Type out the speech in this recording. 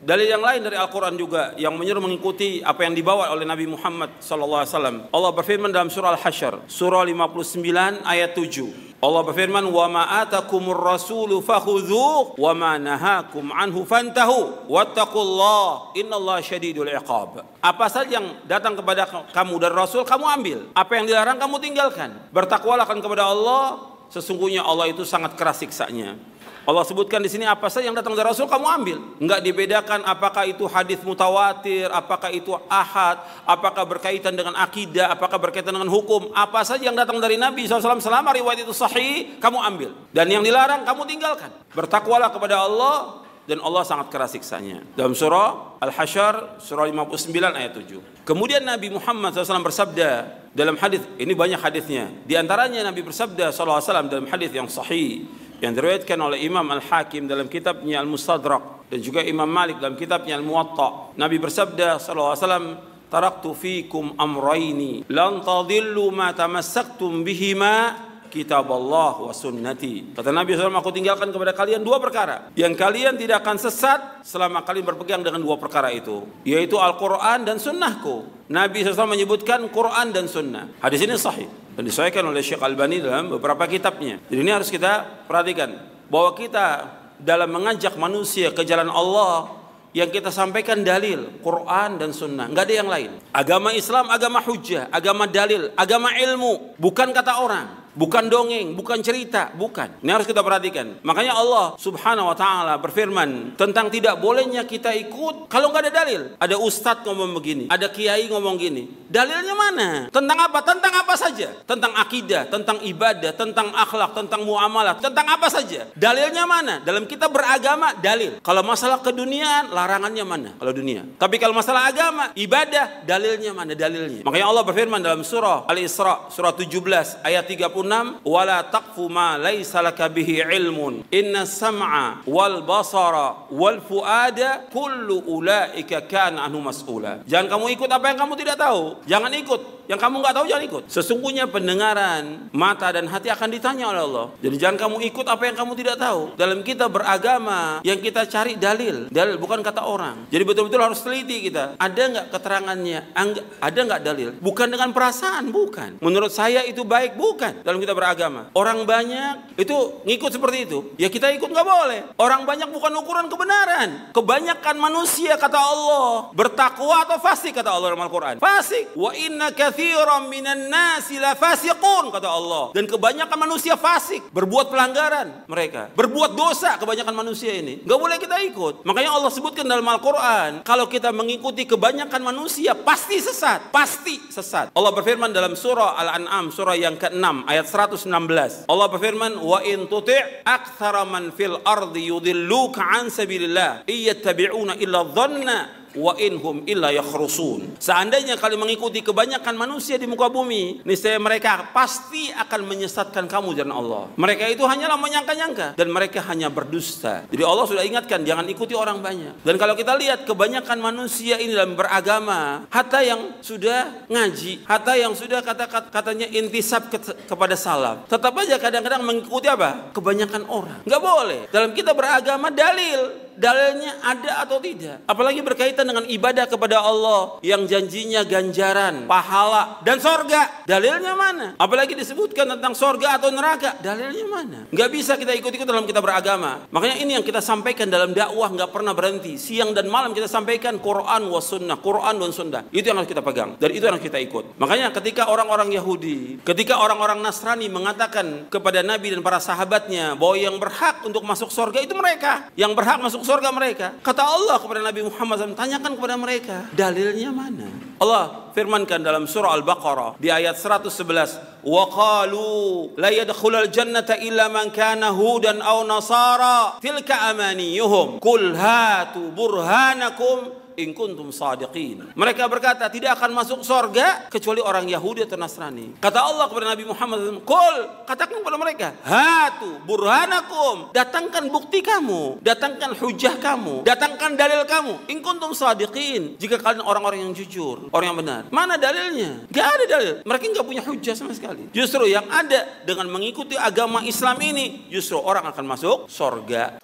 Dalil yang lain dari Al-Quran juga yang menyuruh mengikuti apa yang dibawa oleh Nabi Muhammad SAW. Allah berfirman dalam surah Al-Hasyr, surah 59 ayat 7. Allah berfirman, "Wa ma atakumur rasulu fakhudhuhu wa ma nahakum anhu fantahu wattaqullaha innallaha syadidul iqab." Apa saja yang datang kepada kamu dari Rasul kamu ambil, apa yang dilarang kamu tinggalkan. Bertakwalah kepada Allah, sesungguhnya Allah itu sangat keras siksanya. Allah sebutkan di sini apa saja yang datang dari Rasul kamu ambil. Enggak dibedakan apakah itu hadis mutawatir, apakah itu ahad, apakah berkaitan dengan akidah, apakah berkaitan dengan hukum. Apa saja yang datang dari Nabi SAW selama riwayat itu sahih, kamu ambil. Dan yang dilarang kamu tinggalkan. Bertakwalah kepada Allah dan Allah sangat keras siksanya. Dalam surah Al-Hasyr, surah 59 ayat 7. Kemudian Nabi Muhammad SAW bersabda dalam hadis, ini banyak hadisnya. Di antaranya Nabi bersabda SAW dalam hadis yang sahih yang diriwayatkan oleh Imam Al-Hakim dalam kitabnya Al-Mustadrak dan juga Imam Malik dalam kitabnya Al-Muwatta. Nabi bersabda sallallahu alaihi wasallam, "Taraktu fikum amrayni lan tadillu ma tamassaktum bihima kitaballah wa sunnati." Kata Nabi SAW, aku tinggalkan kepada kalian dua perkara yang kalian tidak akan sesat selama kalian berpegang dengan dua perkara itu, yaitu Al-Quran dan sunnahku. Nabi SAW menyebutkan Quran dan sunnah. Hadis ini sahih dan disahihkan oleh Syekh Albani dalam beberapa kitabnya. Jadi ini harus kita perhatikan bahwa kita dalam mengajak manusia ke jalan Allah yang kita sampaikan dalil Quran dan sunnah, nggak ada yang lain. Agama Islam agama hujjah, agama dalil, agama ilmu, bukan kata orang, bukan dongeng, bukan cerita, bukan. Ini harus kita perhatikan. Makanya Allah Subhanahu wa taala berfirman tentang tidak bolehnya kita ikut kalau nggak ada dalil. Ada ustadz ngomong begini, ada kiai ngomong gini. Dalilnya mana? Tentang apa? Tentang apa saja? Tentang akidah, tentang ibadah, tentang akhlak, tentang muamalah, tentang apa saja? Dalilnya mana? Dalam kita beragama dalil. Kalau masalah keduniaan, larangannya mana? Kalau dunia. Tapi kalau masalah agama, ibadah, dalilnya mana? Dalilnya. Makanya Allah berfirman dalam surah Al-Isra, surah 17 ayat 36, "Wala taqfu ma laisa laka bihi ilmun. Inna sam'a wal basara wal fuada kullu ulaika kana anhu mas'ula." Jangan kamu ikut apa yang kamu tidak tahu. Jangan ikut yang kamu nggak tahu, jangan ikut. Sesungguhnya pendengaran, mata dan hati akan ditanya oleh Allah. Jadi jangan kamu ikut apa yang kamu tidak tahu. Dalam kita beragama, yang kita cari dalil, dalil bukan kata orang. Jadi betul-betul harus teliti kita. Ada nggak keterangannya? Ada nggak dalil? Bukan dengan perasaan, bukan. Menurut saya itu baik, bukan. Dalam kita beragama, orang banyak itu ngikut seperti itu. Ya kita ikut nggak boleh. Orang banyak bukan ukuran kebenaran. Kebanyakan manusia kata Allah bertakwa atau fasik kata Allah dalam Al-Quran. Fasik. Wa inna katsiran minan nasi la fasiqun kata Allah. Dan kebanyakan manusia fasik, berbuat pelanggaran mereka, berbuat dosa kebanyakan manusia ini. Enggak boleh kita ikut. Makanya Allah sebutkan dalam Al-Qur'an, kalau kita mengikuti kebanyakan manusia pasti sesat, pasti sesat. Allah berfirman dalam surah Al-An'am surah yang ke-6 ayat 116. Allah berfirman, "Wa in tuti' aktsara man fil ardi yudilluka an sabilillah iyattabi'una illa dhanna wa inhum illa yakhrusun." Seandainya kalian mengikuti kebanyakan manusia di muka bumi, niscaya mereka pasti akan menyesatkan kamu jalan Allah. Mereka itu hanyalah menyangka-nyangka dan mereka hanya berdusta. Jadi Allah sudah ingatkan jangan ikuti orang banyak. Dan kalau kita lihat kebanyakan manusia ini dalam beragama, hatta yang sudah ngaji, hatta yang sudah katanya intisab kepada salaf, tetap aja kadang-kadang mengikuti apa? Kebanyakan orang. Nggak boleh. Dalam kita beragama dalilnya ada atau tidak. Apalagi berkaitan dengan ibadah kepada Allah yang janjinya ganjaran, pahala dan sorga. Dalilnya mana? Apalagi disebutkan tentang sorga atau neraka. Dalilnya mana? Nggak bisa kita ikut-ikut dalam kita beragama. Makanya ini yang kita sampaikan dalam dakwah, nggak pernah berhenti. Siang dan malam kita sampaikan Quran wa sunnah, Quran dan sunnah. Itu yang harus kita pegang dan itu yang harus kita ikut. Makanya ketika orang-orang Yahudi, ketika orang-orang Nasrani mengatakan kepada Nabi dan para sahabatnya bahwa yang berhak untuk masuk sorga itu mereka, yang berhak masuk surga mereka. Kata Allah kepada Nabi Muhammad SAW, tanyakan kepada mereka, dalilnya mana? Allah firmankan dalam surah Al-Baqarah di ayat 111, "Wa qalu la yadkhulul jannata illa man kana hudan aw nasara tilka amaniyuhum qul hatu burhanakum in kuntum sadiqin." Mereka berkata tidak akan masuk surga kecuali orang Yahudi atau Nasrani. Kata Allah kepada Nabi Muhammad SAW, "Qul," katakan kepada mereka, "Hatu burhanakum," datangkan bukti kamu, datangkan hujah kamu, datangkan dalil kamu, in kuntum sadiqin, jika kalian orang-orang yang jujur, orang yang benar. Mana dalilnya? Gak ada dalil. Mereka gak punya hujah sama sekali. Justru yang ada dengan mengikuti agama Islam ini, justru orang akan masuk surga.